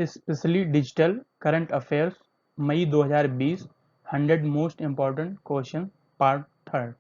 Specially digital current affairs मई 2020 100 most important question part 3।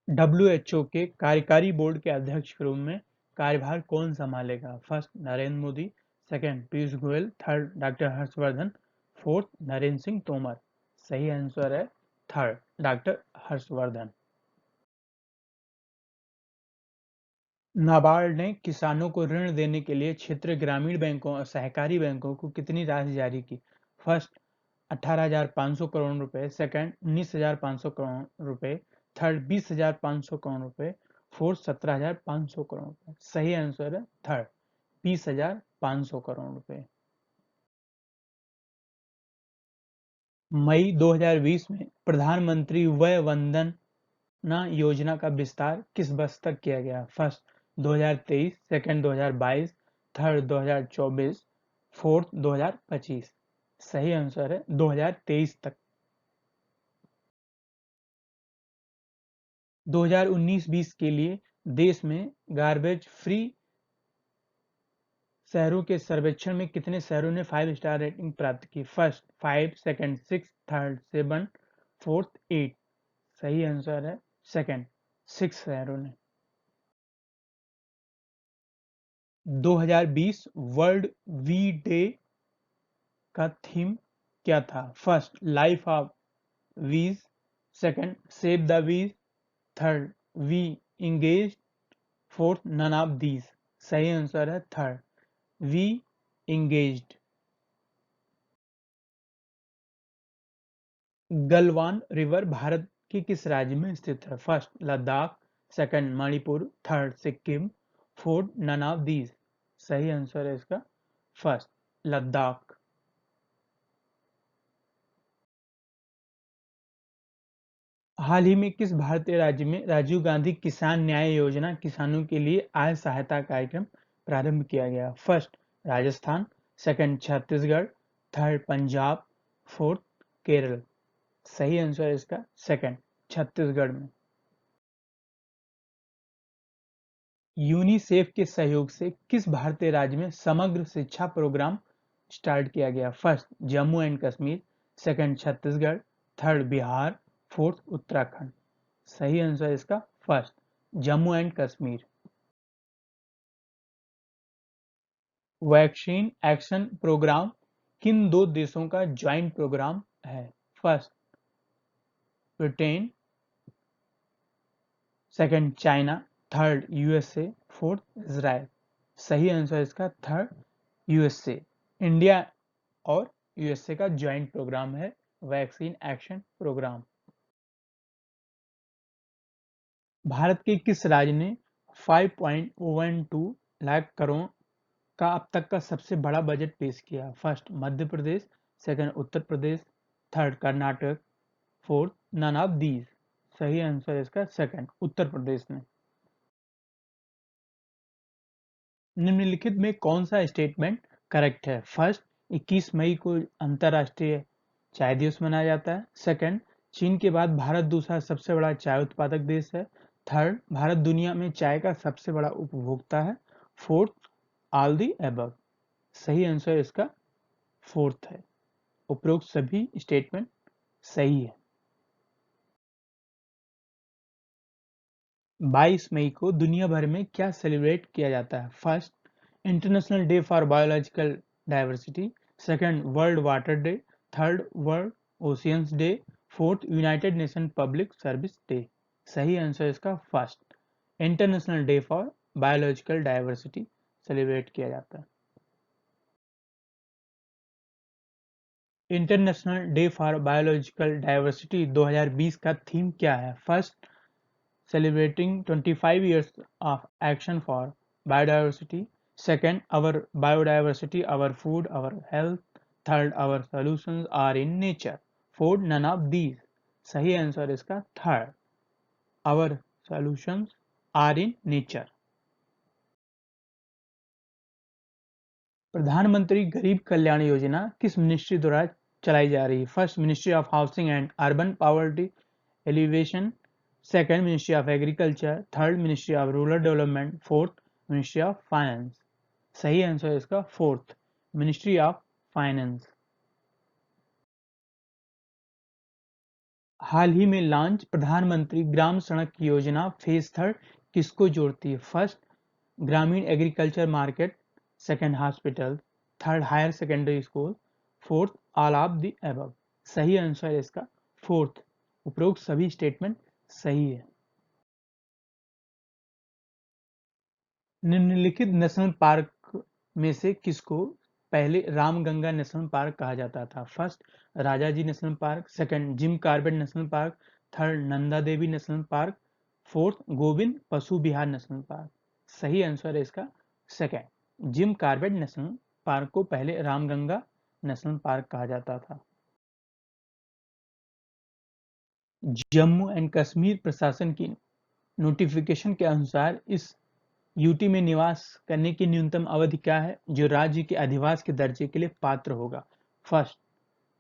WHO के कार्यकारी बोर्ड के अध्यक्ष के रूप में कार्यभार कौन संभालेगा? First Narendra Modi, second Piyush Goyal, third doctor Harshvardhan, fourth Narendra Singh Tomar. सही आंसर है थर्ड डॉक्टर हर्षवर्धन। नाबार्ड ने किसानों को ऋण देने के लिए क्षेत्रीय ग्रामीण बैंकों और सहकारी बैंकों को कितनी राशि जारी की? फर्स्ट 18,500 करोड़ रुपए, सेकंड 19,500 करोड़ रुपए, थर्ड 20,500 करोड़ रुपए, फोर्थ 17,500 करोड़ रुपए। सही आंसर है थर्ड 20,500 करोड़ रुपए। मई 2020 में प्रधानमंत्री वय वंदना योजना का विस्तार किस वर्ष तक किया गया? First 2023, second 2022, third 2024, fourth 2025। सही आंसर है 2023 तक। 2019-20 के लिए देश में गार्बेज फ्री शहरों के सर्वेक्षण में कितने शहरों ने 5 स्टार रेटिंग प्राप्त की? First 5, second 6, third 7, fourth 8। सही आंसर है सेकंड 6 शहरों ने। 2020 वर्ल्ड वी डे का थीम क्या था? First life of bees, second save the bees, third bee engage, fourth none of these. सही आंसर है third bee engaged. Galwan river Bharat के किस राज्य में स्थित है? First Ladakh, second Manipur, third Sikkim, fourth none of these. सही आंसर है इसका फर्स्ट लद्दाख। हाल ही में किस भारतीय राज्य में राजीव गांधी किसान न्याय योजना किसानों के लिए आय सहायता कार्यक्रम प्रारंभ किया गया? First Rajasthan, second Chhattisgarh, third Punjab, fourth Kerala. सही आंसर है इसका सेकंड छत्तीसगढ़ में। यूनिसेफ के सहयोग से किस भारतीय राज्य में समग्र शिक्षा प्रोग्राम स्टार्ट किया गया? First Jammu and Kashmir, second Chhattisgarh, third Bihar, fourth Uttarakhand. सही आंसर इसका first Jammu and Kashmir. Vaccine action programme किन दो देशों का ज्वाइंट प्रोग्राम है? First Britain, second China, third USA, fourth Israel. सही आंसर इसका थर्ड यूएसए। इंडिया और यूएसए का ज्वाइंट प्रोग्राम है वैक्सीन एक्शन प्रोग्राम। भारत के किस राज्य ने 5.12 लाख करोड़ का अब तक का सबसे बड़ा बजट पेश किया? First Madhya Pradesh, second Uttar Pradesh, third Karnataka, fourth none of these. सही आंसर इसका सेकंड उत्तर प्रदेश ने। निम्नलिखित में कौन सा स्टेटमेंट करेक्ट है? फर्स्ट 21 मई को अंतरराष्ट्रीय चाय दिवस मनाया जाता है, सेकंड चीन के बाद भारत दूसरा सबसे बड़ा चाय उत्पादक देश है, थर्ड भारत दुनिया में चाय का सबसे बड़ा उपभोक्ता है, फोर्थ ऑल दी एबव। सही आंसर इसका फोर्थ है। उपरोक्त सभी स्टेटमेंट सही है। 22 मई को दुनिया भर में क्या सेलिब्रेट किया जाता है? First international day for biological diversity, second world water day, third world oceans day, fourth United nation public service day. सही आंसर इसका first international day for biological diversity celebrate किया जाता है। International day for biological diversity 2020 का theme क्या है? First celebrating 25 years of action for biodiversity, second our biodiversity, our food, our health, third our solutions are in nature, fourth none of these. सही answer इसका third. Our solutions are in nature. प्रधानमंत्री गरीब कल्याण योजना किस ministry द्वारा चलाई जा रही है? First ministry of housing and urban poverty alleviation, second ministry of agriculture, third ministry of rural development, fourth ministry of finance. सही आंसर इसका फोर्थ मिनिस्ट्री ऑफ फाइनेंस। हाल ही में लॉन्च प्रधानमंत्री ग्राम सड़क योजना फेज थर्ड किसको जोड़ती है? फर्स्ट ग्रामीण agriculture market, second hospital, third higher secondary school, fourth all of the above. सही आंसर है इसका फोर्थ। उपरोक्त सभी स्टेटमेंट सही है। निम्नलिखित नेशनल पार्क में से किसको पहले रामगंगा नेशनल पार्क कहा जाता था? First Rajaji national park, second Jim Corbett national park, third Nanda Devi national park, fourth Govind Pashu Vihar national park. सही आंसर है इसका second Jim Corbett national park को पहले रामगंगा नेशनल पार्क कहा जाता था। जम्मू एंड कश्मीर प्रशासन की नोटिफिकेशन के अनुसार इस यूटी में निवास करने की न्यूनतम अवधि क्या है जो राज्य के अधिवास के दर्जे के लिए पात्र होगा? फर्स्ट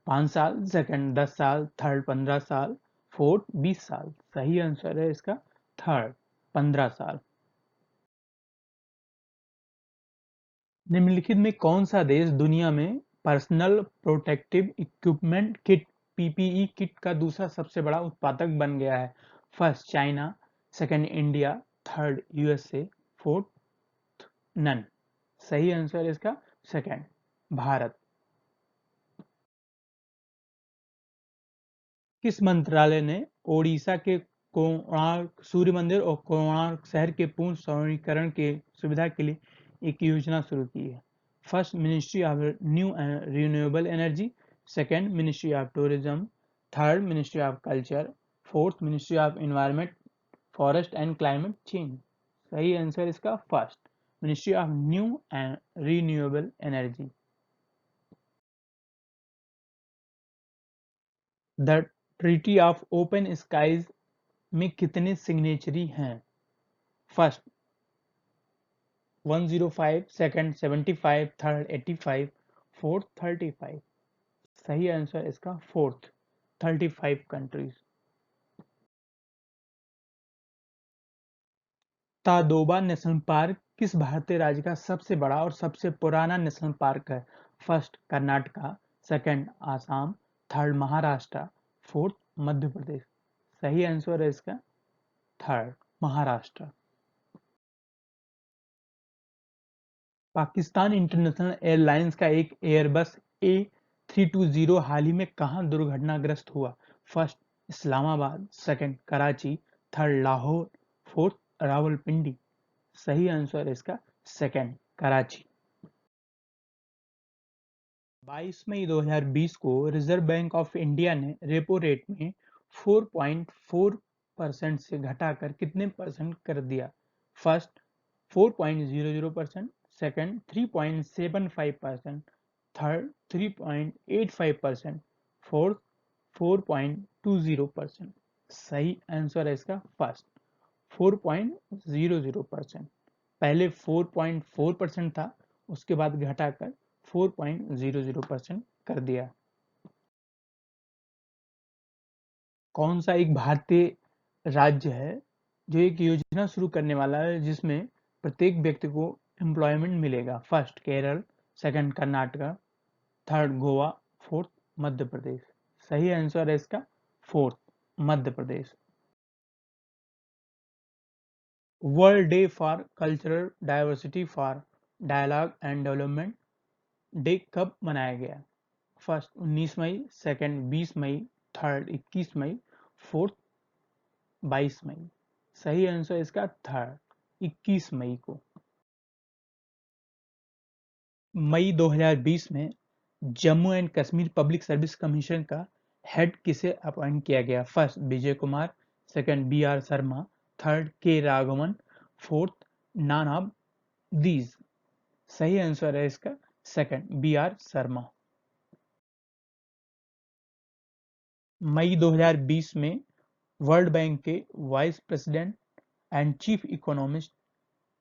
5 साल, सेकंड 10 साल, थर्ड 15 साल, फोर्थ 20 साल। सही आंसर है इसका थर्ड 15 साल। निम्नलिखित में कौन सा देश दुनिया में personal protective equipment kit PPE kit का दूसरा सबसे बड़ा उत्पादक बन गया है? First China, second India, third USA, fourth none. सही आंसर है इसका सेकंड भारत। किस मंत्रालय ने ओडिशा के कोणार्क सूर्य मंदिर और कोणार्क शहर के पूर्ण सौंदर्यीकरण के सुविधा के लिए एक योजना शुरू की है? First ministry of new and renewable energy, second ministry of tourism, third ministry of culture, fourth ministry of environment forest and climate change. सही आंसर इसका first ministry of new and renewable energy. The treaty of open skies में कितने signatory हैं? First 105, second 75, third 85, fourth 35। सही answer इसका fourth 35 countries. Tadoba national park किस भारतीय राज्य का सबसे बड़ा और सबसे पुराना नेशनल पार्क है? First Karnataka, second Assam, third Maharashtra, fourth Madhya Pradesh. सही आंसर है इसका third Maharashtra. Pakistan international airlines का एक एयरबस A320 हाल ही में कहां दुर्घटनाग्रस्त हुआ? First Islamabad, second Karachi, third Lahore, fourth Rawalpindi. सही आंसर है इसका सेकंड कराची। 22 मई 2020 को रिजर्व बैंक ऑफ इंडिया ने रेपो रेट में 4.4% से घटाकर कितने परसेंट कर दिया? First 4.00%, second 3.75%, third 3.85%, fourth 4.20%। सही आंसर है इसका फर्स्ट 4.00%। पहले 4.4% था, उसके बाद घटाकर 4.00% कर दिया। कौन सा एक भारतीय राज्य है जो एक योजना शुरू करने वाला है जिसमें प्रत्येक व्यक्ति को एम्प्लॉयमेंट मिलेगा? First Kerala, second Karnataka, third Goa, fourth Madhya Pradesh. सही आंसर है इसका fourth Madhya Pradesh. World day for cultural diversity for dialogue and development day कब मनाया गया? फर्स्ट 19 मई, सेकंड 20 मई, थर्ड 21 मई, फोर्थ 22 मई। सही आंसर इसका थर्ड 21 मई को। मई 2020 में Jammu and Kashmir public service commission का हेड किसे अपॉइंट किया गया? First Vijay Kumar, second BR Sharma, third K Raghavan, fourth none of these. सही आंसर है इसका सेकंड BR शर्मा। मई 2020 में वर्ल्ड बैंक के vice president and chief economist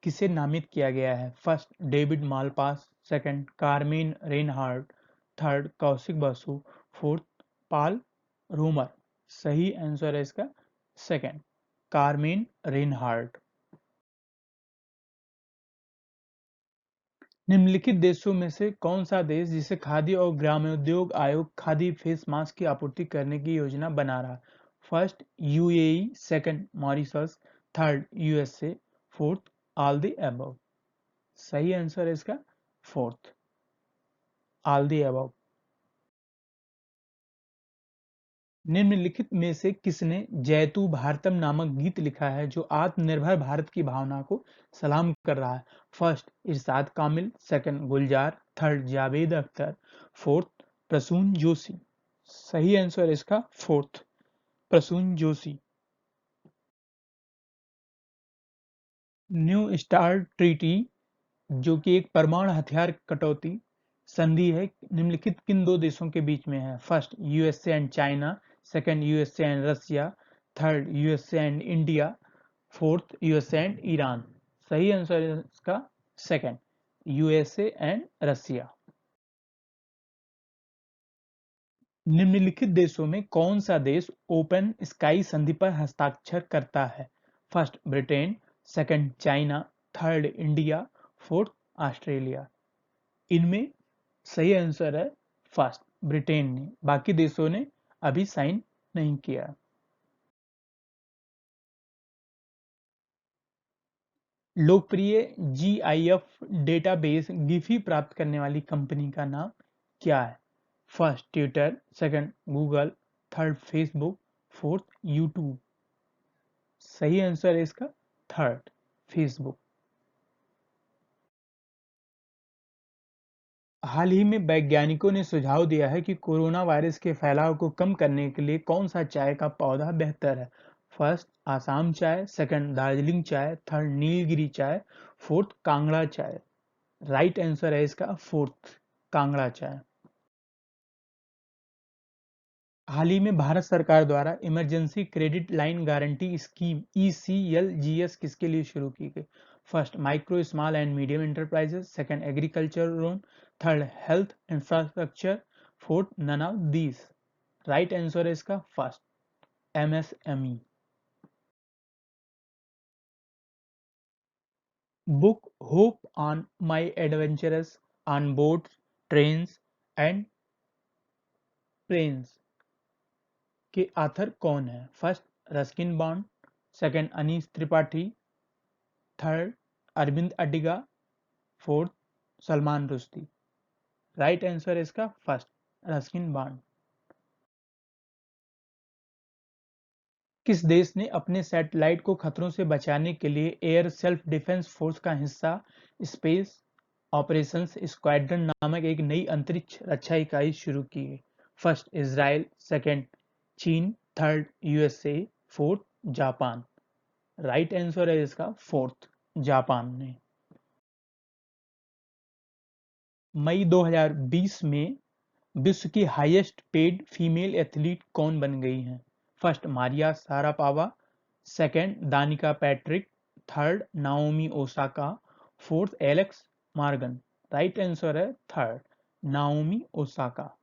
किसे नामित किया गया है? First David Malpass, second Carmen Reinhart, third Kaushik Basu, fourth Paul Romer. सही आंसर है इसका सेकंड, कारमेन रेनहार्ड। निम्नलिखित देशों में से कौन सा देश जिसे खाद्य और ग्रामोद्योग आयोग खादी फेस मास्क की आपूर्ति करने की योजना बना रहा? First UAE, second Mauritius, third USA, fourth all the above. सही आंसर है इसका फोर्थ, ऑल द अबव। निम्नलिखित में से किसने जयतु भारतम नामक गीत लिखा है जो आत्मनिर्भर भारत की भावना को सलाम कर रहा है? First Irshad Kamil, second Gulzar, third Javed Akhtar, fourth Prasoon Joshi. सही आंसर है इसका fourth, Prasoon Joshi. New start treaty, जो कि एक परमाणु हथियार कटौती संधि है, निम्नलिखित किन दो देशों के बीच में है? First USA and China, second USA and Russia, third USA and India, fourth USA and Iran. सही आंसर है इसका सेकंड, यूएसए एंड रसिया। निम्नलिखित देशों में कौन सा देश ओपन स्काई संधि पर हस्ताक्षर करता है? First Britain, second China, third India, fourth Australia. इनमें सही आंसर है फर्स्ट, ब्रिटेन ने। बाकी देशों ने अभी साइन नहीं किया। लोकप्रिय जीआईएफ डेटाबेस गिफी प्राप्त करने वाली कंपनी का नाम क्या है? First Twitter, second Google, third Facebook, fourth YouTube. सही आंसर है इसका थर्ड, फेसबुक। हाल ही में वैज्ञानिकों ने सुझाव दिया है कि कोरोना वायरस के फैलाव को कम करने के लिए कौन सा चाय का पौधा बेहतर है? फर्स्ट आसाम चाय, सेकंड दार्जिलिंग चाय, थर्ड नीलगिरी चाय, फोर्थ कांगड़ा चाय। राइट आंसर है इसका फोर्थ, कांगड़ा चाय। हाल ही में भारत सरकार द्वारा emergency credit line guarantee scheme ECLGS किसके लिए शुरू की गई? First micro small and medium enterprises, second agriculture loan, third health infrastructure, fourth none of these. Right answer है इसका first, MSME. Book hope on my adventures on boats, trains and planes के author कौन है? First Ruskin Bond, second Anees Tripathi, third Aravind Adiga, fourth Salman Rushdie. Right answer है इसका first, Ruskin bond. किस देश ने अपने सैटेलाइट को खतरों से बचाने के लिए एयर सेल्फ डिफेंस फोर्स का हिस्सा स्पेस ऑपरेशंस स्क्वाड्रन नामक एक नई अंतरिक्ष रक्षा इकाई शुरू की है? फर्स्ट इजराइल, सेकंड चीन, third USA, fourth Japan. Right answer है इसका फोर्थ, जापान ने। मई 2020 में विश्व की हाईएस्ट पेड फीमेल एथलीट कौन बन गई हैं? First Maria Sharapova, second Danica Patrick, third Naomi Osaka, fourth Alex Morgan. Right answer है थर्ड, नाओमी ओसाका।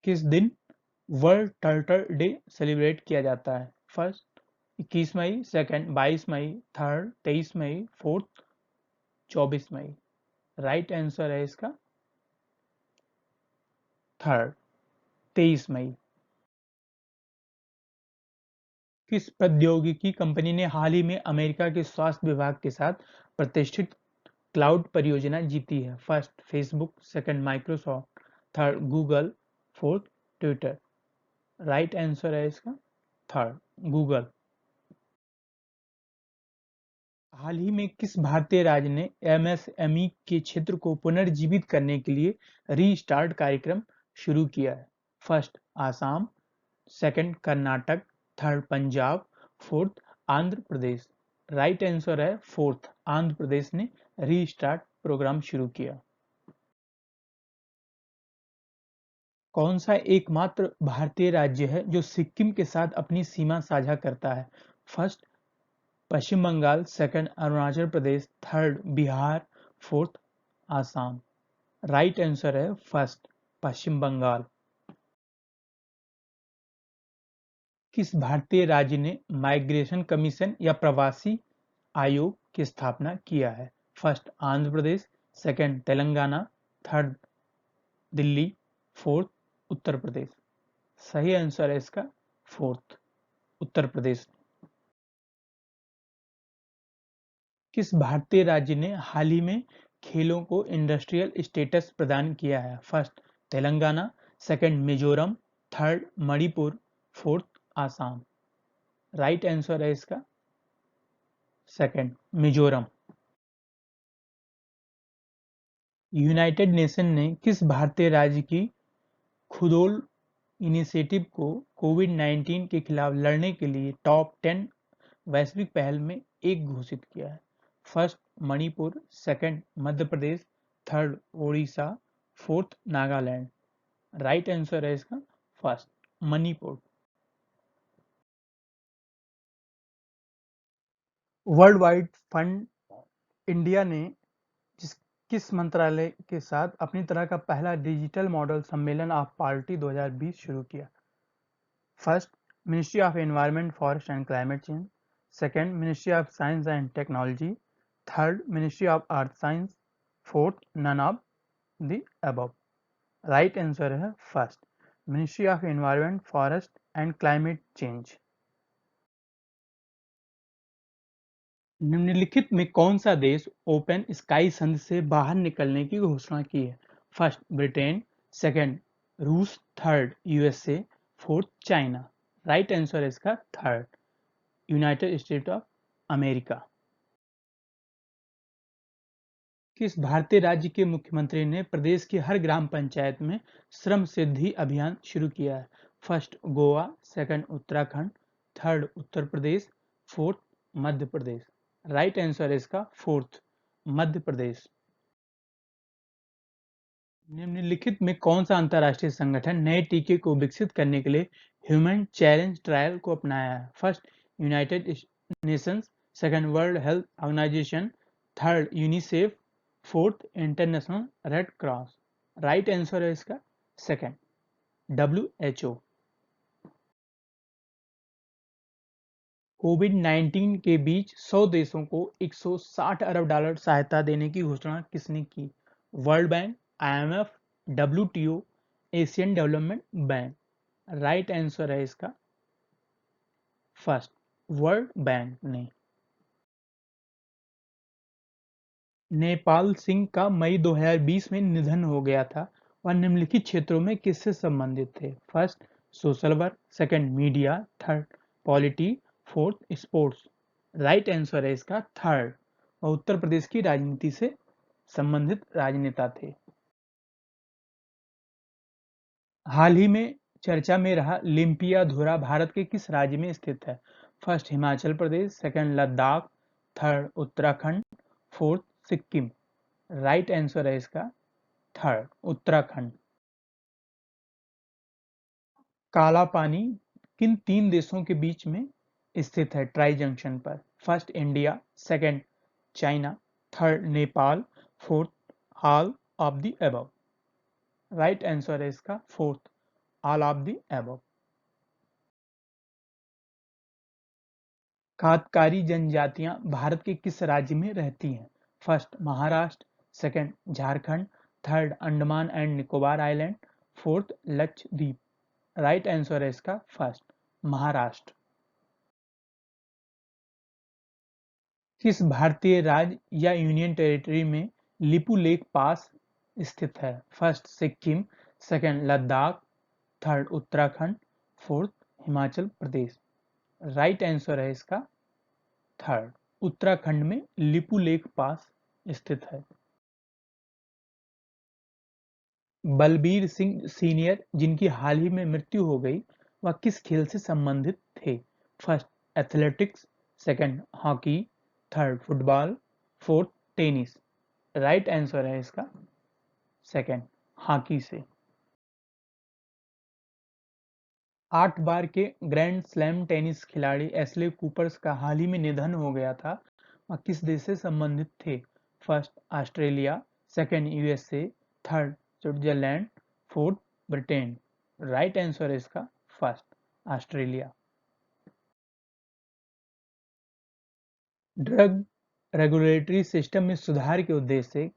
किस दिन वर्ल्ड टर्टल डे सेलिब्रेट किया जाता है? फर्स्ट 21 मई, सेकंड 22 मई, थर्ड 23 मई, फोर्थ 24 मई। राइट आंसर है इसका थर्ड, 23 मई। किस प्रौद्योगिकी कंपनी ने हाल ही में अमेरिका के स्वास्थ्य विभाग के साथ प्रतिष्ठित क्लाउड परियोजना जीती है? First Facebook, second Microsoft, third Google, fourth Twitter. Right answer है इसका थर्ड, गूगल। हाल ही में किस भारतीय राज्य ने एमएसएमई के क्षेत्र को पुनर्जीवित करने के लिए रीस्टार्ट कार्यक्रम शुरू किया है? First Assam, second Karnataka, third Punjab, fourth Andhra Pradesh. Right answer है फोर्थ, आंध्र प्रदेश ने रीस्टार्ट प्रोग्राम शुरू किया। कौन सा एकमात्र भारतीय राज्य है जो सिक्किम के साथ अपनी सीमा साझा करता है? First Paschim Bangal, second Arunachal Pradesh, third Bihar, fourth Assam. Right answer है फर्स्ट पश्चिम बंगाल। किस भारतीय राज्य ने माइग्रेशन कमीशन या प्रवासी आयोग की स्थापना किया है? First Andhra Pradesh, second Telangana, third Delhi, fourth Uttar Pradesh. सही आंसर है इसका फोर्थ उत्तर प्रदेश। किस भारतीय राज्य ने हाल ही में खेलों को इंडस्ट्रियल स्टेटस प्रदान किया है? First Telangana, second Mizoram, third Manipur, fourth Assam. Right answer है इसका सेकंड मिजोरम। यूनाइटेड नेशन ने किस भारतीय राज्य की खुदोल इनिशिएटिव को कोविड-19 के खिलाफ लड़ने के लिए टॉप 10 वैश्विक पहल में एक घोषित किया है? First Manipur, second Madhya Pradesh, third Odisha, fourth Nagaland. Right answer है इसका first Manipur. World wide fund India ने किस मंत्रालय के साथ अपनी तरह का पहला डिजिटल मॉडल सम्मेलन ऑफ पार्टी 2020 शुरू किया? First ministry of environment, forest and climate change, second ministry of science and technology, third ministry of earth science, fourth none of the above. Right answer है first ministry of environment, forest and climate change. निम्नलिखित में कौन सा देश open sky संधि से बाहर निकलने की घोषणा की है? फर्स्ट ब्रिटेन, सेकंड रूस, third USA, fourth China. Right answer है इसका third United state of America. किस भारतीय राज्य के मुख्यमंत्री ने प्रदेश की हर ग्राम पंचायत में श्रम सिद्धि अभियान शुरू किया है? First Goa, second Uttarakhand, third Uttar Pradesh, fourth Madhya Pradesh. Right answer है इसका फोर्थ मध्य प्रदेश। निम्नलिखित में कौन सा अंतर्राष्ट्रीय संगठन नए टीके को विकसित करने के लिए ह्यूमन चैलेंज ट्रायल को अपनाया है? First United Nations, second World Health Organisation, third UNICEF, fourth International Red Cross. Right answer है इसका सेकंड WHO। कोविड-19 के बीच 100 देशों को 160 अरब डॉलर सहायता देने की घोषणा किसने की? World bank, IMF, WTO, Asian development bank. Right answer है इसका फर्स्ट वर्ल्ड बैंक ने। नेपाल सिंह का मई 2020 में निधन हो गया था। वह निम्नलिखित क्षेत्रों में किससे संबंधित थे? First social work, second media, third polity, fourth sports. Right answer है इसका थर्ड। वह उत्तर प्रदेश की राजनीति से संबंधित राजनेता थे। हाल ही में चर्चा में रहा लिम्पिया धुरा भारत के किस राज्य में स्थित है? First Himachal Pradesh, second Ladakh, third Uttarakhand, fourth Sikkim. Right answer है इसका थर्ड उत्तराखंड। काला पानी किन 3 देशों के बीच में स्थित है ट्राई जंक्शन पर? First India, second China, third Nepal, fourth all of the above. Right answer है इसका fourth all of the above. Khatkari जनजातियां भारत के किस राज्य में रहती हैं? First Maharashtra, second Jharkhand, third Andaman and Nicobar island, fourth Lakshadweep. Right answer है इसका फर्स्ट महाराष्ट्र। किस भारतीय राज्य या यूनियन टेरिटरी में लिपुलेख पास स्थित है? First Sikkim, second Ladakh, third Uttarakhand, fourth Himachal Pradesh. Right answer है इसका थर्ड उत्तराखंड में लिपुलेख पास स्थित है। बलबीर सिंह सीनियर जिनकी हाल ही में मृत्यु हो गई, वह किस खेल से संबंधित थे? First athletics, second hockey, third football, fourth tennis. Right answer है इसका सेकंड हॉकी से। 8 बार के ग्रैंड स्लैम टेनिस खिलाड़ी एशले कूपर्स का हाल ही में निधन हो गया था। वह किस देश से संबंधित थे? First Australia, second USA, third Switzerland, fourth Britain. Right answer है इसका first Australia. Drug regulatory system में सुधार के उद्देश्य से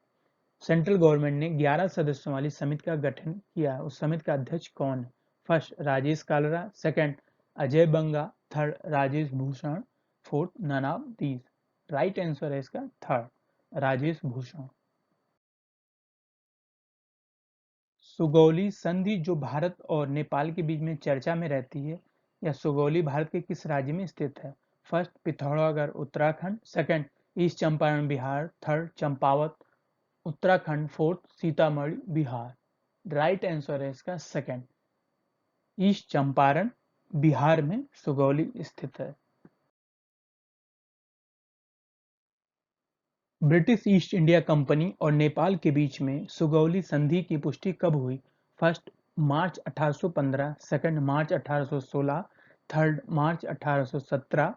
सेंट्रल गवर्नमेंट ने 11 सदस्यों वाली समिति का गठन किया है। उस समिति का अध्यक्ष कौन है? First Rajesh Kalra, second Ajay Banga, third Rajesh Bhushan, fourth none of these. Right answer है इसका थर्ड राजेश भूषण। सुगौली संधि जो भारत और नेपाल के बीच में चर्चा में रहती है, यह सुगौली भारत के किस राज्य में स्थित है? First Pithoragarh Uttarakhand, second east Champaran Bihar, third Champawat Uttarakhand, fourth Sitamarhi Bihar. Right answer है इसका सेकंड ईस्ट चंपारण बिहार में सुगौली स्थित है। ब्रिटिश ईस्ट इंडिया कंपनी और नेपाल के बीच में सुगौली संधि की पुष्टि कब हुई? फर्स्ट मार्च 1815, सेकंड मार्च 1816, third March 1817,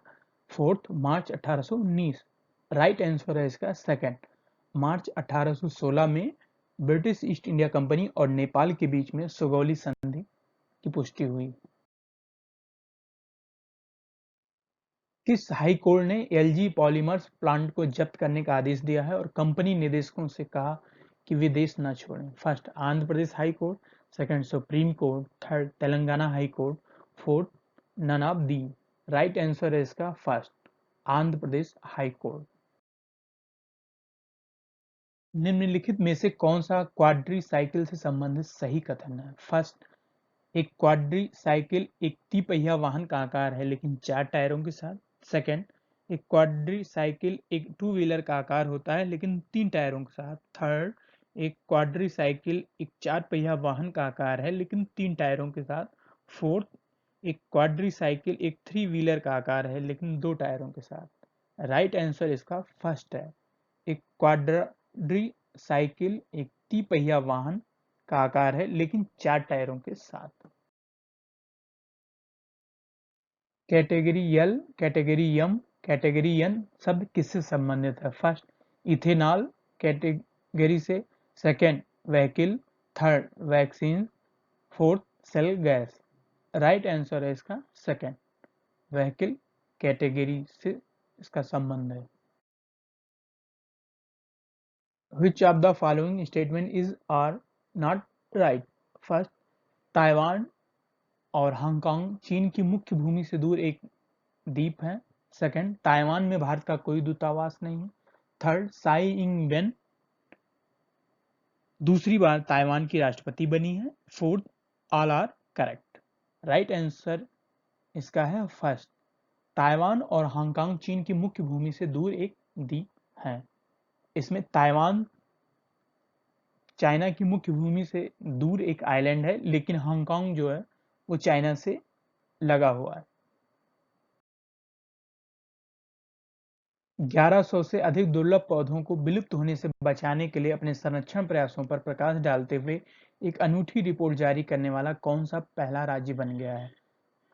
fourth March 1819। Right answer है इसका सेकंड मार्च 1816 में ब्रिटिश ईस्ट इंडिया कंपनी और नेपाल के बीच में सुगौली संधि की पुष्टि हुई। किस हाई कोर्ट ने एलजी पॉलीमर्स प्लांट को जब्त करने का आदेश दिया है और कंपनी निदेशकों से कहा कि वे देश न छोड़ें? First Andhra Pradesh high court, second supreme court, third Telangana high court, fourth none of the. Right answer है इसका first Andhra Pradesh high court. निम्नलिखित में से कौन सा क्वाड्री साइकिल से संबंधित सही कथन है? फर्स्ट एक क्वाड्री साइकिल एक तिपहिया वाहन का आकार है लेकिन 4 टायरों के साथ। सेकंड एक क्वाड्री साइकिल एक टू व्हीलर का आकार होता है लेकिन 3 टायरों के साथ। थर्ड एक क्वाड्री साइकिल एक 4 पहिया वाहन का आकार है लेकिन 3 टायरों के साथ। फोर्थ एक क्वाड्री साइकिल एक 3 व्हीलर का आकार है लेकिन 2 टायरों के साथ। राइट आंसर इसका फर्स्ट है। एक क्वाड्री साइकिल एक तिपहिया वाहन का आकार है लेकिन 4 टायरों के साथ। Category L, category M, category N शब्द किससे संबंधित है? फर्स्ट इथेनॉल कैटेगरी से, second vehicle, third vaccine, fourth shale gas. Right answer है इसका सेकंड व्हीकल कैटेगरी से इसका संबंध है। Which of the following statement is or not right? First Taiwan और हांगकांग चीन की मुख्य भूमि से दूर एक द्वीप है। सेकंड ताइवान में भारत का कोई दूतावास नहीं है। थर्ड साई इंग वेन दूसरी बार ताइवान की राष्ट्रपति बनी है। Fourth all are correct. Right answer इसका है फर्स्ट ताइवान और हांगकांग चीन की मुख्य भूमि से दूर एक द्वीप है। इसमें ताइवान चाइना की मुख्य भूमि से दूर एक आइलैंड है लेकिन हांगकांग जो है वो चाइना से लगा हुआ है। 1100 से अधिक दुर्लभ पौधों को विलुप्त होने से बचाने के लिए अपने संरक्षण प्रयासों पर प्रकाश डालते हुए एक अनूठी रिपोर्ट जारी करने वाला कौन सा पहला राज्य बन गया है?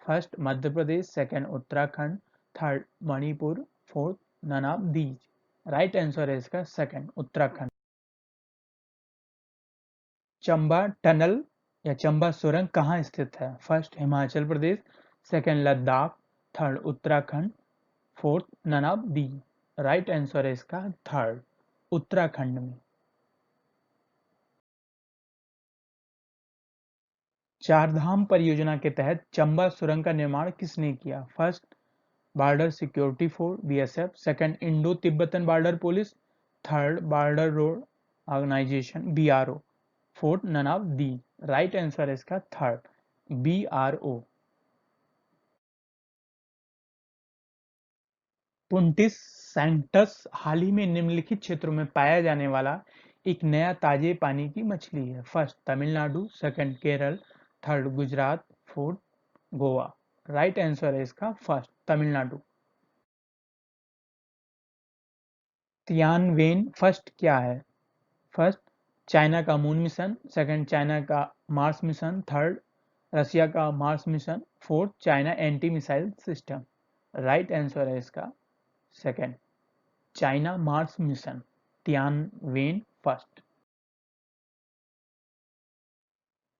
First Madhya Pradesh, second Uttarakhand, third Manipur, fourth none of these. Right answer है इसका सेकंड उत्तराखंड। चंबा टनल या चंबा सुरंग कहाँ स्थित है? First Himachal Pradesh, second Ladakh, third Uttarakhand, fourth none of the. Right answer है इसका थर्ड उत्तराखंड में। चारधाम परियोजना के तहत चंबा सुरंग का निर्माण किसने किया? First border security force BSF, second Indo Tibetan border police, third border road organisation BRO, fourth none of the. Right answer है इसका थर्ड बीआरओ। पुंटिस सैंक्टस हाल ही में निम्नलिखित क्षेत्रों में पाया जाने वाला एक नया ताजे पानी की मछली है। First Tamil Nadu, second Kerala, third Gujarat, fourth Goa. Right answer है इसका फर्स्ट तमिलनाडु। तियानवेन फर्स्ट क्या है? फर्स्ट चाइना का मून मिशन, सेकंड चाइना का मार्स मिशन, थर्ड रसिया का Mars mission. Fourth, China anti missile system. Right answer है इसका second, China Mars mission, Tianwen first.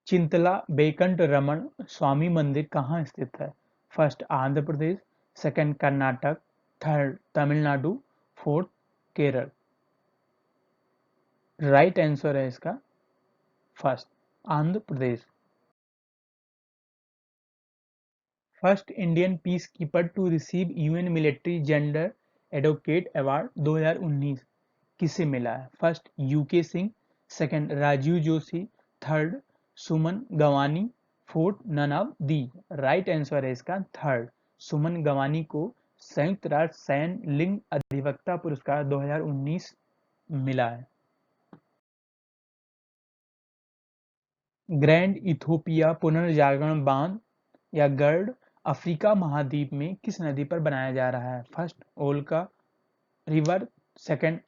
Chintala Baikunth Raman Swami मंदिर कहाँ स्थित है? First, Andhra Pradesh. Second, Karnataka. Third, Tamil Nadu. Fourth, Kerala. Right answer है इसका first, Andhra Pradesh. First Indian peace keeper to receive UN military gender advocate award 2019 किसे मिला है? First, UK Singh. Second, Rajeev Joshi. Third, Suman Gawani. Fourth, none of the. Right answer है इसका थर्ड, सुमन गवानी को संयुक्त राष्ट्र सैन्य लिंग अधिवक्ता पुरस्कार 2019 मिला है। ग्रैंड इथोपिया पुनर्जागरण बांध या गर्ड अफ्रीका महाद्वीप में किस नदी पर बनाया जा रहा है? First, Volga river. Second,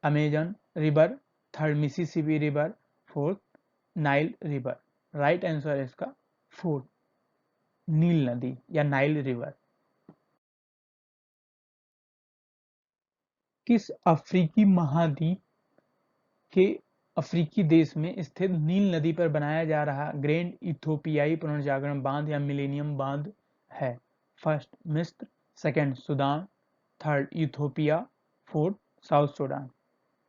Amazon river. Third, Mississippi river. Fourth, Nile river. Right answer है इसका फोर्थ, नील नदी या नाइल रिवर। किस अफ्रीकी महाद्वीप के अफ्रीकी देश में स्थित नील नदी पर बनाया जा रहा ग्रैंड इथोपियाई पुनर्जागरण बांध या मिलेनियम बांध है? फर्स्ट, मिस्र। Second, Sudan. Third, Ethiopia. Fourth, south Sudan.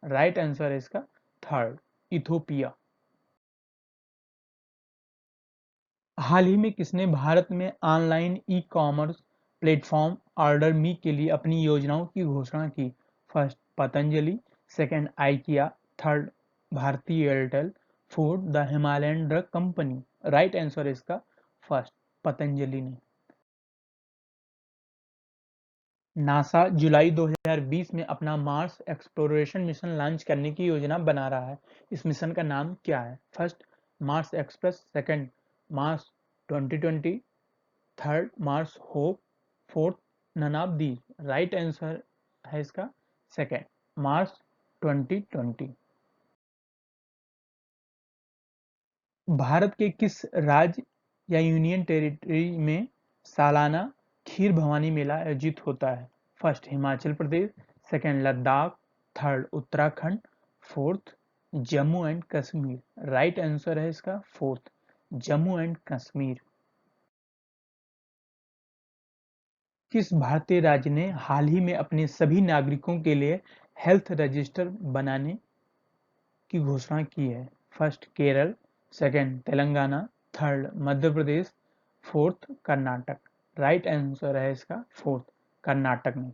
Right answer है इसका थर्ड, इथोपिया। हाल ही में किसने भारत में online e commerce platform Order Me के लिए अपनी योजनाओं की घोषणा की? First, Patanjali. Second, IKEA. Third, Bharti Airtel. Fourth, the Himalayan drug company. Right answer है इसका फर्स्ट, पतंजलि ने। नासा जुलाई 2020 में अपना मार्स एक्सप्लोरेशन मिशन लॉन्च करने की योजना बना रहा है। इस मिशन का नाम क्या है? First, Mars Express. Second, Mars 2020। Third, Mars Hope. Fourth, none of the. Right answer है इसका सेकंड, मार्स 2020। भारत के किस राज्य या यूनियन टेरिटरी में सालाना खीर भवानी मेला आयोजित होता है? First, Himachal Pradesh. Second, Ladakh. Third, Uttarakhand. Fourth, Jammu and Kashmir. Right answer है इसका फोर्थ, जम्मू एंड कश्मीर। किस भारतीय राज्य ने हाल ही में अपने सभी नागरिकों के लिए हेल्थ रजिस्टर बनाने की घोषणा की है? First, Kerala. Second, Telangana. Third, Madhya Pradesh. Fourth, Karnataka. Right answer है इसका फोर्थ, कर्नाटक ने।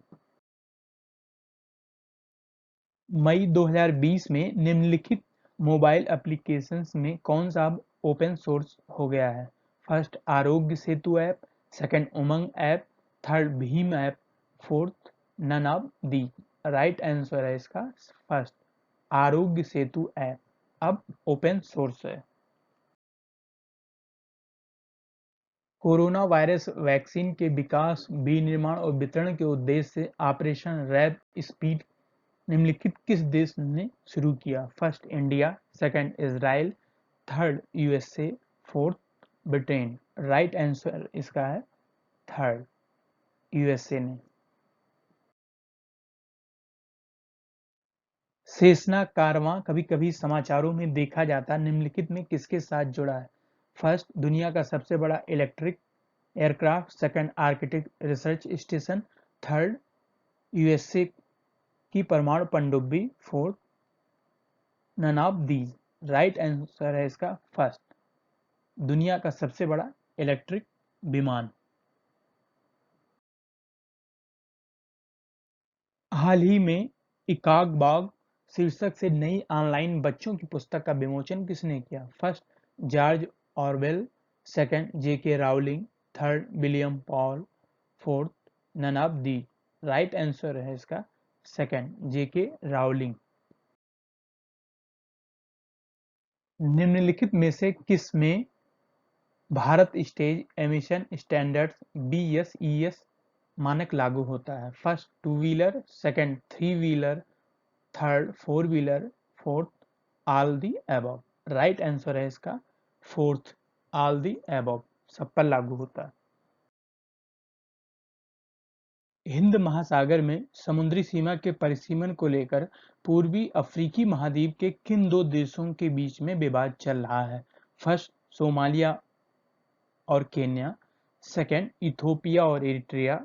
मई 2020 में निम्नलिखित मोबाइल एप्लीकेशंस में कौन सा ओपन सोर्स हो गया है? First, Aarogya Setu app. Second, Umang app. Third, भीम app. Fourth, none of the. Right answer है इसका फर्स्ट, आरोग्य सेतु ऐप अब ओपन सोर्स है। कोरोना वायरस वैक्सीन के विकास, विनिर्माण और वितरण के उद्देश्य से ऑपरेशन रैप स्पीड निम्नलिखित किस देश ने शुरू किया? First, India. Second, Israel. Third, USA. Fourth, Britain. Right answer इसका है थर्ड, यूएसए ने। सेस्ना कारवां कभी कभी समाचारों में देखा जाता निम्नलिखित में किसके साथ जुड़ा है? फर्स्ट, दुनिया का सबसे बड़ा electric aircraft. Second, Arctic research station. Third, USA की परमाणु पनडुब्बी। Fourth, none of these. Right answer है इसका फर्स्ट, दुनिया का सबसे बड़ा इलेक्ट्रिक विमान। हाल ही में इकाक बाग शीर्षक से नई ऑनलाइन बच्चों की पुस्तक का विमोचन किसने किया? First, George Orwell. Second, J K Rowling. Third, William Paul. Fourth, none of the. Right answer है इसका सेकंड, जेके राउलिंग। निम्नलिखित में से किस में Bharat stage emission standards BS-ES मानक लागू होता है? First, two wheeler. Second, three wheeler. Third, four wheeler. Fourth, all the above. Right answer है इसका फोर्थ, ऑल दी एबव, सब पर लागू होता है। हिंद महासागर में समुद्री सीमा के परिसीमन को लेकर पूर्वी अफ्रीकी महाद्वीप के किन दो देशों के बीच में विवाद चल रहा है? फर्स्ट, सोमालिया और केन्या। सेकंड, इथोपिया और इरिट्रिया।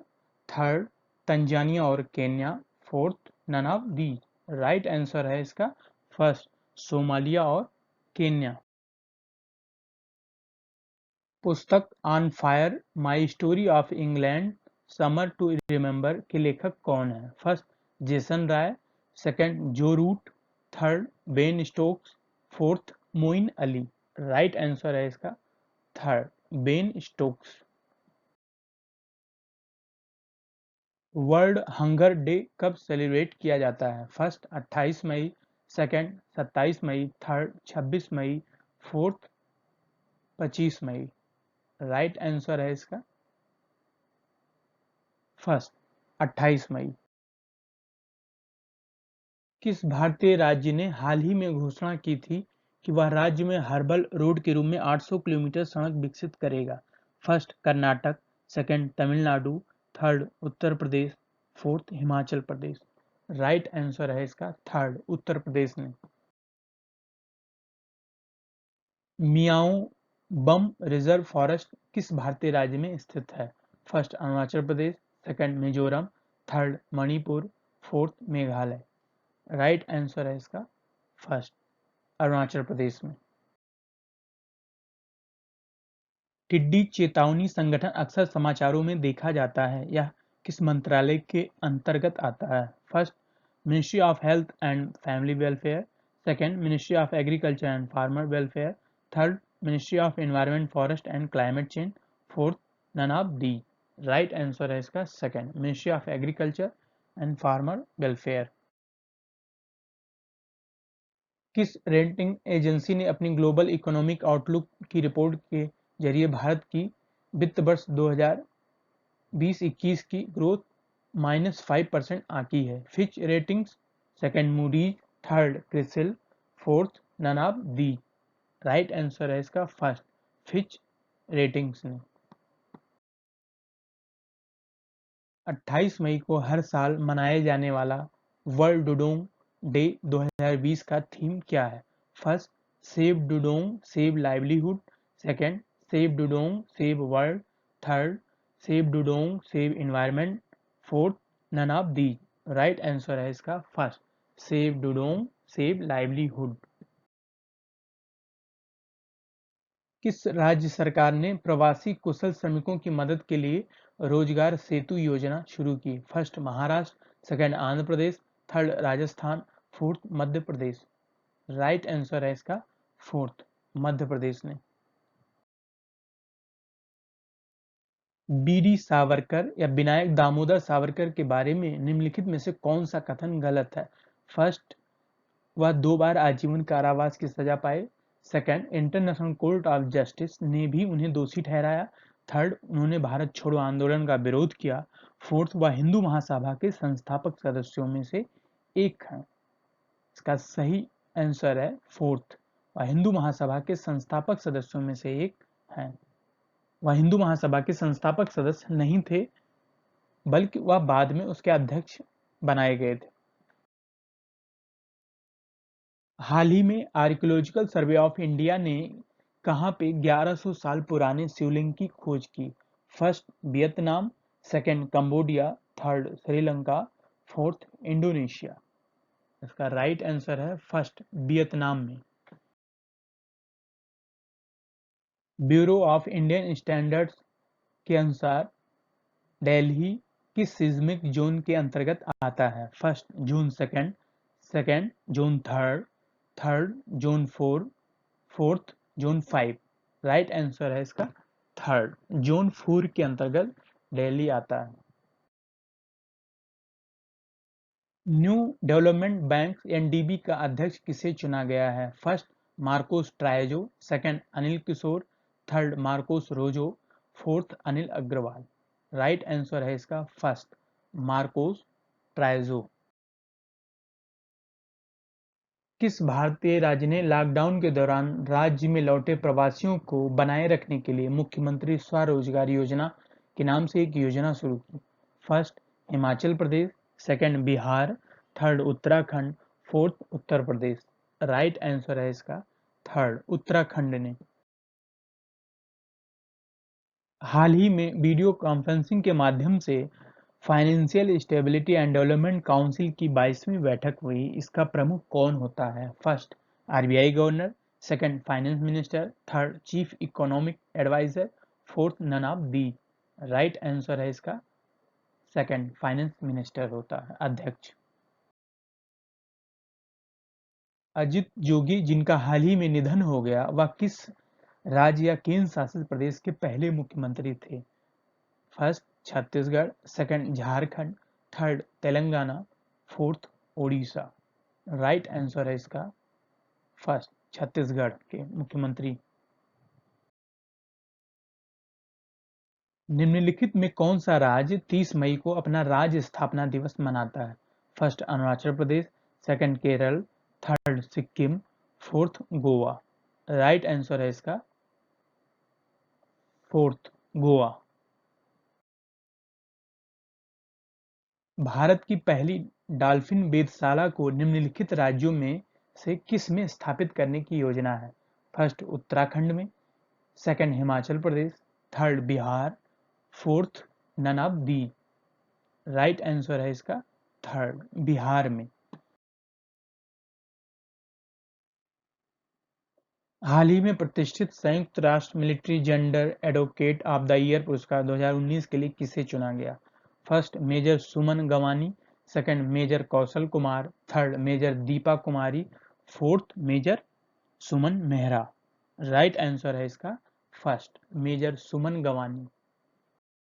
थर्ड, तंजानिया और Kenya. Fourth, none of the. Right answer है इसका फर्स्ट, सोमालिया और केन्या। पुस्तक on fire my story of England summer to remember के लेखक कौन है? First, Jason Roy. Second, Joe Root. Third, Ben Stokes. Fourth, Moeen Ali. Right answer है इसका third, Ben Stokes. World hunger day कब celebrate किया जाता है? फर्स्ट, 28 मई। सेकंड, 27 मई। थर्ड, 26 मई। फोर्थ, 25 मई। राइट आंसर है इसका फर्स्ट, 28 मई। किस भारतीय राज्य ने हाल ही में घोषणा की थी कि वह राज्य में हर्बल रोड के रूप में 800 किलोमीटर सड़क विकसित करेगा? First, Karnataka. Second, Tamil Nadu. Third, Uttar Pradesh. Fourth, Himachal Pradesh. Right answer है इसका थर्ड, उत्तर प्रदेश ने। मियाओ बम रिजर्व फॉरेस्ट किस भारतीय राज्य में स्थित है? First, Arunachal Pradesh. Second, Mizoram. Third, Manipur. Fourth, Meghalaya. Right answer है इसका फर्स्ट, अरुणाचल प्रदेश में। टिड्डी चेतावनी संगठन अक्सर समाचारों में देखा जाता है, यह किस मंत्रालय के अंतर्गत आता है? First, ministry of health and family welfare. Second, ministry of agriculture and farmer welfare. Third, ministry of environment forest and climate change. Fourth, none of the. Right answer है इसका second, ministry of agriculture and farmer welfare. किस rating agency ने अपनी global economic outlook की report के जरिए भारत की वित्त वर्ष 2020-21 की ग्रोथ -5% आंकी है? Fitch ratings. Second, Moody's. Third, CRISIL. Fourth, none of the. Right answer है इसका फर्स्ट, फिच रेटिंग्स ने। 28 मई को हर साल मनाए जाने वाला वर्ल्ड डुडोंग डे 2020 का थीम क्या है? First, save Dudong save livelihood. Second, save Dudong save world. Third, save Dudong save environment. Fourth, none of the. Right answer है इसका first, save Dudong save livelihood. किस राज्य सरकार ने प्रवासी कुशल श्रमिकों की मदद के लिए रोजगार सेतु योजना शुरू की? First, Maharashtra. Second, Andhra Pradesh. Third, Rajasthan. Fourth, Madhya Pradesh. Right answer है इसका फोर्थ, मध्य प्रदेश ने। बीडी सावरकर या विनायक दामोदर सावरकर के बारे में निम्नलिखित में से कौन सा कथन गलत है? फर्स्ट, वह 2 बार आजीवन कारावास की सजा पाए। Second, international court of justice ने भी उन्हें दोषी ठहराया। थर्ड, उन्होंने भारत छोड़ो आंदोलन का विरोध किया। फोर्थ, वह हिंदू महासभा के संस्थापक सदस्यों में से एक हैं। इसका सही आंसर है फोर्थ, वह हिंदू महासभा के संस्थापक सदस्यों में से एक हैं। वह हिंदू महासभा के संस्थापक सदस्य नहीं थे, बल्कि वह बाद में उसके अध्यक्ष बनाए गए थे। हाल ही में आर्कियोलॉजिकल सर्वे ऑफ इंडिया ने कहां पे 1100 साल पुराने शिवलिंग की खोज की? First, Vietnam. Second, Cambodia. Third, Sri Lanka. Fourth, Indonesia. इसका राइट आंसर है फर्स्ट, वियतनाम में। ब्यूरो ऑफ इंडियन स्टैंडर्ड्स के अनुसार दिल्ली किस सिस्मिक जोन के अंतर्गत आता है? First, zone second. Second, zone third. Third, zone four. Fourth, zone 5। Right answer है इसका थर्ड, जोन 4 के अंतर्गत दिल्ली आता है। न्यू डेवलपमेंट बैंक एनडीबी का अध्यक्ष किसे चुना गया है? First, Marcos Troyjo. Second, Anil Kishore. Third, Marcos Rojo. Fourth, Anil Agarwal. Right answer है इसका फर्स्ट, मार्कोस ट्रायजो। किस भारतीय राज्य ने लॉकडाउन के दौरान राज्य में लौटे प्रवासियों को बनाए रखने के लिए मुख्यमंत्री स्वरोजगार योजना के नाम से एक योजना शुरू की? First Himachal Pradesh, second Bihar, third Uttarakhand, fourth Uttar Pradesh. Right answer है इसका थर्ड, उत्तराखंड ने। हाल ही में वीडियो कॉन्फ्रेंसिंग के माध्यम से financial stability and development council की 22वीं बैठक हुई। इसका प्रमुख कौन होता है? First RBI governor, second finance minister, third chief economic adviser, fourth none of the. Right answer है इसका सेकंड, फाइनेंस मिनिस्टर होता है, अध्यक्ष। अजित जोगी, जिनका हाल ही में निधन हो गया, वह किस राज्य या केंद्र शासित प्रदेश के पहले मुख्यमंत्री थे? First Chhattisgarh, second Jharkhand, third Telangana, fourth Odisha. Right answer है इसका फर्स्ट, छत्तीसगढ़ के मुख्यमंत्री। निम्नलिखित में कौन सा राज्य 30 मई को अपना राज्य स्थापना दिवस मनाता है? First Arunachal Pradesh, second Kerala, third Sikkim, fourth Goa. Right answer है इसका फोर्थ, गोवा। भारत की पहली डॉल्फिन वेधशाला को निम्नलिखित राज्यों में से किस में स्थापित करने की योजना है? फर्स्ट उत्तराखंड में, second Himachal Pradesh, third Bihar, fourth none of the. Right answer है इसका थर्ड, बिहार में। हाल ही में प्रतिष्ठित संयुक्त राष्ट्र military gender advocate of the year पुरस्कार 2019 के लिए किसे चुना गया? फर्स्ट मेजर सुमन गवानी, second major Kaushal Kumar, third major Deepa कुमारी, फोर्थ मेजर सुमन मेहरा। राइट आंसर है इसका फर्स्ट, मेजर सुमन गवानी।